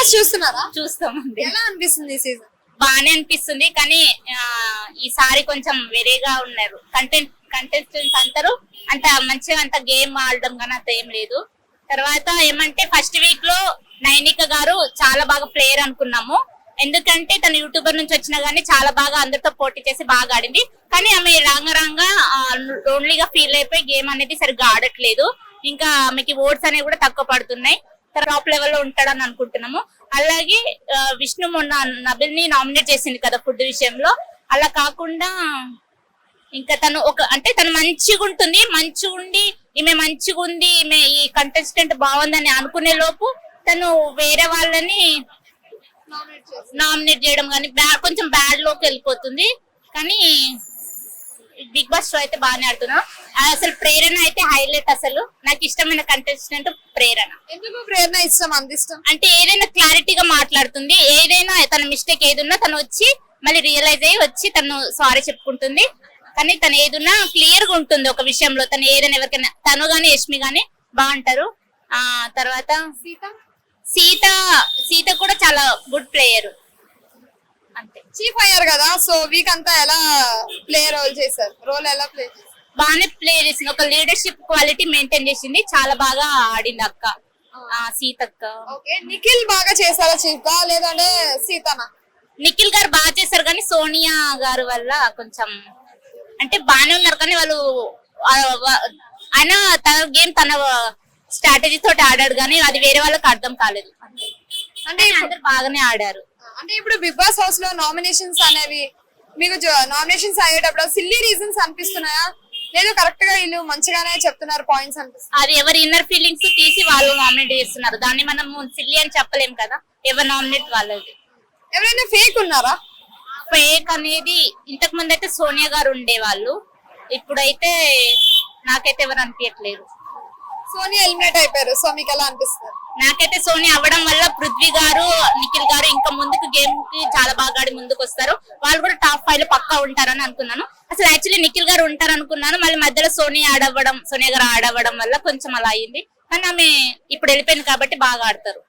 Boss చూస్తున్నారా? చూస్తామండి. ఎలా అనిపిస్తుంది ఈ సీజన్? బానే అనిపిస్తుంది కానీ ఈసారి కొంచెం వేరేగా ఉన్నారు కంటెస్టెంట్స్ అందరూ అంత మంచిగా అంత గేమ్ ఆడడం కానీ అంత ఏం లేదు. తర్వాత ఏమంటే ఫస్ట్ వీక్ లో నైనిక గారు చాలా బాగా ప్లేయర్ అనుకున్నాము, ఎందుకంటే తను యూట్యూబర్ నుంచి వచ్చినా గానీ చాలా బాగా అందరితో పోటీ చేసి బాగా ఆడింది. కానీ ఆమె రాంగా లోన్లీగా ఫీల్ అయిపోయి గేమ్ అనేది సరిగ్గా ఆడట్లేదు. ఇంకా ఆమెకి ఓట్స్ అనేవి కూడా తక్కువ పడుతున్నాయి. టాప్ లెవెల్ లో ఉంటాడని అనుకుంటున్నాము. అలాగే విష్ణు మొన్న నబిల్ ని నామినేట్ చేసింది కదా ఫుడ్ విషయంలో. అలా కాకుండా ఇంకా తను తను మంచిగా ఉంటుంది, మంచిగా ఉండి ఈమె మంచిగా ఉంది, ఈమె ఈ కంటెస్టెంట్ బాగుందని అనుకునే లోపు తను వేరే వాళ్ళని నామినేట్ చేయడం కానీ కొంచెం బ్యాడ్ లోకి వెళ్ళిపోతుంది. కానీ బిగ్ బాస్ షో అయితే బాగానే ఆడుతున్నా. అసలు ప్రేరణ అయితే హైలైట్. అసలు నాకు ఇష్టమైన కంటెస్టెంట్ ప్రేరణ. ఎందుకు ప్రేరణ ఇష్టం? అంత ఇష్టం అంటే ఏదైనా క్లారిటీగా మాట్లాడుతుంది, ఏదైనా తన మిస్టేక్ ఏదున్నా తను వచ్చి మళ్ళీ రియలైజ్ అయ్యి వచ్చి తను సారీ చెప్పుకుంటుంది. కానీ తను ఏదున్నా క్లియర్ గా ఉంటుంది ఒక విషయంలో. తను ఏదైనా ఎవరికైనా తను గాని యష్మి గాని బాగుంటారు. తర్వాత సీత కూడా చాలా గుడ్ ప్లేయర్. అంతే. చీఫ్ అయ్యారు కదా, సో వీక్ అంతా ఎలా ప్లే రోల్ చేశారు? రోల్ ఎలా ప్లే చేశారు? బాగానే ప్లే చేసింది. ఒక లీడర్షిప్ క్వాలిటీ మెయింటైన్ చేసింది. చాలా బాగా ఆడింది అక్క సీతక్క. ఓకే, నిఖిల్ బాగా చేశారా చీఫ్ గా, లేదంటే సీతనా? నిఖిల్ గారు బాగా చేశారు కానీ సోనియా గారు వల్ల కొంచెం అంటే బాగానే ఉన్నారు కానీ వాళ్ళు ఆయన తన గేమ్ తన స్ట్రాటజీ తోటి ఆడాడు కానీ అది వేరే వాళ్ళకి అర్థం కాలేదు. అంటే అందరు బాగానే ఆడారు. అంటే ఇప్పుడు బిగ్ బాస్ హౌస్ లో నామినేషన్స్ అనేవి మీకు నామినేషన్స్ అయ్యేటప్పుడు సిల్లీ రీజన్స్ అనిపిస్తున్నాయా, లేదు కరెక్ట్ గా వీళ్ళు మంచిగానే చెప్తున్నారు పాయింట్స్ అనిపిస్తుంది? అది ఎవరి ఇన్నర్ ఫీలింగ్స్ తీసి వాళ్ళు నామినేట్ చేస్తున్నారు. దాన్ని మనం సిల్లీ అని చెప్పలేం కదా, ఎవరు నామినేట్ వాళ్ళది. ఎవరైనా ఫేక్ ఉన్నారా? ఫేక్ అనేది ఇంతకు ముందు అయితే సోనియా గారు ఉండేవాళ్ళు, ఇప్పుడైతే నాకైతే ఎవరు అనిపించట్లేదు. సోనియా ఎలిమినేట్ అయిపోయారు, సో మీకు ఎలా అనిపిస్తుంది? నాకైతే సోనియా అవ్వడం వల్ల పృథ్వీ గారు నిఖిల్ గారు ఇంకా ముందుకు గేమ్ కి చాలా బాగా ఆడి ముందుకు వస్తారు. వాళ్ళు కూడా టాప్ 5 లో పక్కా ఉంటారని అనుకున్నాను. అసలు యాక్చువల్లీ నిఖిల్ గారు ఉంటారు అనుకున్నాను, మళ్ళీ మధ్యలో సోనియా గారు ఆడవ్వడం వల్ల కొంచెం అలా అయింది. కానీ ఆమె ఇప్పుడు వెళ్ళిపోయింది కాబట్టి బాగా ఆడతారు.